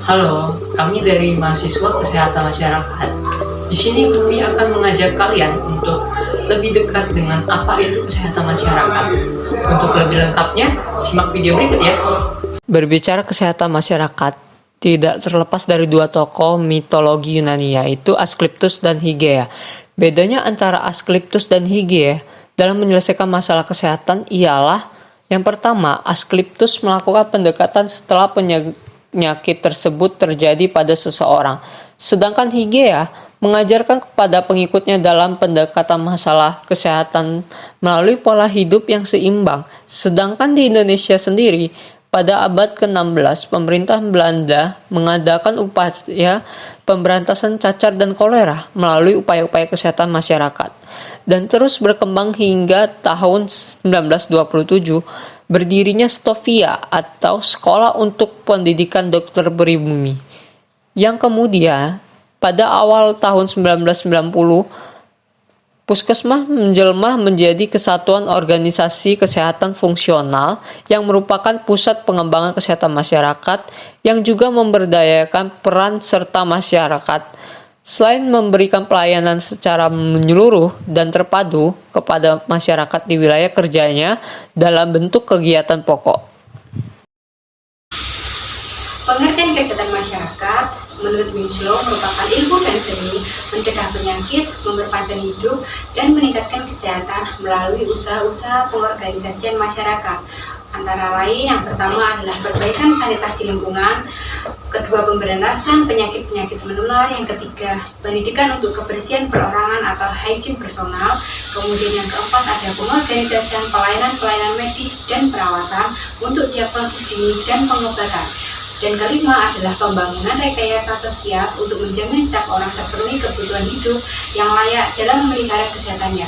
Halo, kami dari mahasiswa kesehatan masyarakat. Di sini kami akan mengajak kalian untuk lebih dekat dengan apa itu kesehatan masyarakat. Untuk lebih lengkapnya, simak video berikut ya. Berbicara kesehatan masyarakat, tidak terlepas dari dua tokoh mitologi Yunani, yaitu Asclepius dan Hygieia. Bedanya antara Asclepius dan Hygieia dalam menyelesaikan masalah kesehatan ialah yang pertama, Asclepius melakukan pendekatan setelah penyakit tersebut terjadi pada seseorang. Sedangkan Hygieia mengajarkan kepada pengikutnya dalam pendekatan masalah kesehatan melalui pola hidup yang seimbang. Sedangkan di Indonesia sendiri, pada abad ke-16, pemerintah Belanda mengadakan upaya pemberantasan cacar dan kolera melalui upaya-upaya kesehatan masyarakat. Dan terus berkembang hingga tahun 1927, berdirinya Stovia atau Sekolah untuk Pendidikan Dokter Pribumi. Yang kemudian, pada awal tahun 1990, Puskesmas menjelma menjadi kesatuan organisasi kesehatan fungsional yang merupakan pusat pengembangan kesehatan masyarakat yang juga memberdayakan peran serta masyarakat. Selain memberikan pelayanan secara menyeluruh dan terpadu kepada masyarakat di wilayah kerjanya dalam bentuk kegiatan pokok. Pengertian kesehatan masyarakat menurut Winslow merupakan ilmu dan seni mencegah penyakit, memperpanjang hidup, dan meningkatkan kesehatan melalui usaha-usaha pengorganisasian masyarakat. Antara lain, yang pertama adalah perbaikan sanitasi lingkungan, kedua pemberantasan penyakit-penyakit menular, yang ketiga pendidikan untuk kebersihan perorangan atau hygiene personal, kemudian yang keempat ada pengorganisasian pelayanan-pelayanan medis dan perawatan untuk diagnosis dini dan pengobatan. Dan kelima adalah pembangunan rekayasa sosial untuk menjamin setiap orang terpenuhi kebutuhan hidup yang layak dalam memelihara kesehatannya.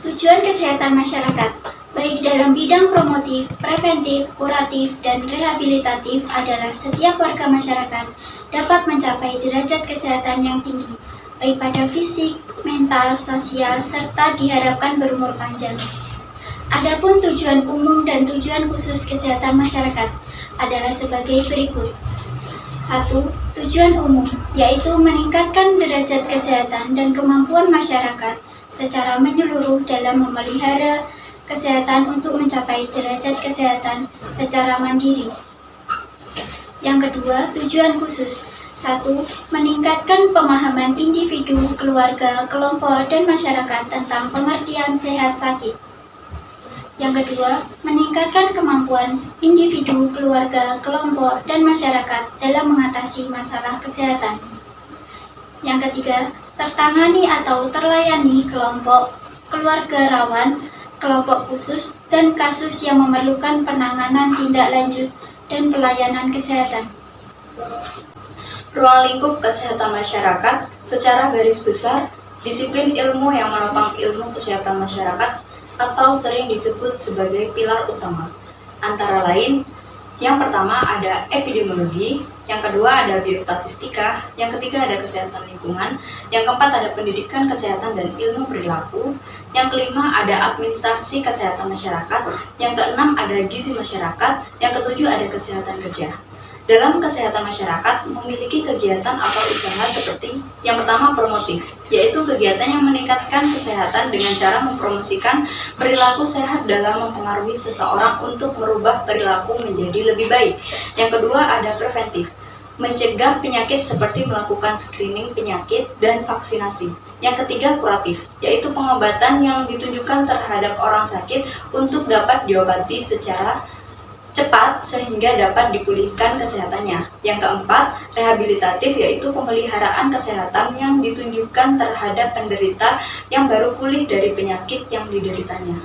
Tujuan kesehatan masyarakat, baik dalam bidang promotif, preventif, kuratif, dan rehabilitatif adalah setiap warga masyarakat dapat mencapai derajat kesehatan yang tinggi, baik pada fisik, mental, sosial, serta diharapkan berumur panjang. Adapun tujuan umum dan tujuan khusus kesehatan masyarakat adalah sebagai berikut. 1. Tujuan umum, yaitu meningkatkan derajat kesehatan dan kemampuan masyarakat secara menyeluruh dalam memelihara kesehatan untuk mencapai derajat kesehatan secara mandiri. Yang kedua, tujuan khusus. 1. Meningkatkan pemahaman individu, keluarga, kelompok, dan masyarakat tentang pengertian sehat sakit. Yang kedua, meningkatkan kemampuan individu, keluarga, kelompok, dan masyarakat dalam mengatasi masalah kesehatan. Yang ketiga, tertangani atau terlayani kelompok, keluarga rawan, kelompok khusus, dan kasus yang memerlukan penanganan tindak lanjut dan pelayanan kesehatan. Ruang lingkup kesehatan masyarakat secara garis besar, disiplin ilmu yang menopang ilmu kesehatan masyarakat atau sering disebut sebagai pilar utama. Antara lain, yang pertama ada epidemiologi, yang kedua ada biostatistika, yang ketiga ada kesehatan lingkungan, yang keempat ada pendidikan kesehatan dan ilmu perilaku, yang kelima ada administrasi kesehatan masyarakat, yang keenam ada gizi masyarakat, yang ketujuh ada kesehatan kerja. Dalam kesehatan masyarakat memiliki kegiatan atau usaha seperti yang pertama promotif, yaitu kegiatan yang meningkatkan kesehatan dengan cara mempromosikan perilaku sehat dalam mempengaruhi seseorang untuk merubah perilaku menjadi lebih baik. Yang kedua ada preventif, mencegah penyakit seperti melakukan screening penyakit dan vaksinasi. Yang ketiga kuratif, yaitu pengobatan yang ditunjukkan terhadap orang sakit untuk dapat diobati secara cepat sehingga dapat dipulihkan kesehatannya. Yang keempat, rehabilitatif, yaitu pemeliharaan kesehatan yang ditunjukkan terhadap penderita yang baru pulih dari penyakit yang dideritanya.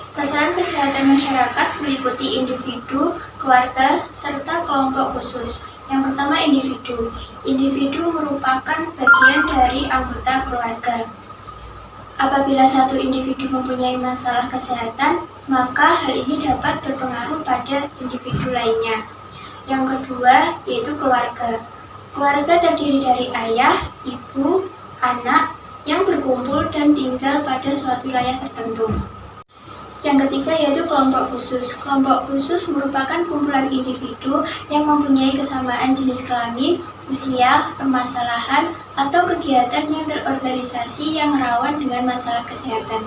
Sasaran kesehatan masyarakat meliputi individu, keluarga, serta kelompok khusus. Yang pertama individu. Individu merupakan bagian dari anggota keluarga. Apabila satu individu mempunyai masalah kesehatan, maka hal ini dapat berpengaruh pada individu lainnya. Yang kedua, yaitu keluarga. Keluarga terdiri dari ayah, ibu, anak yang berkumpul dan tinggal pada suatu wilayah tertentu. Yang ketiga yaitu kelompok khusus. Kelompok khusus merupakan kumpulan individu yang mempunyai kesamaan jenis kelamin, usia, permasalahan, atau kegiatan yang terorganisasi yang rawan dengan masalah kesehatan.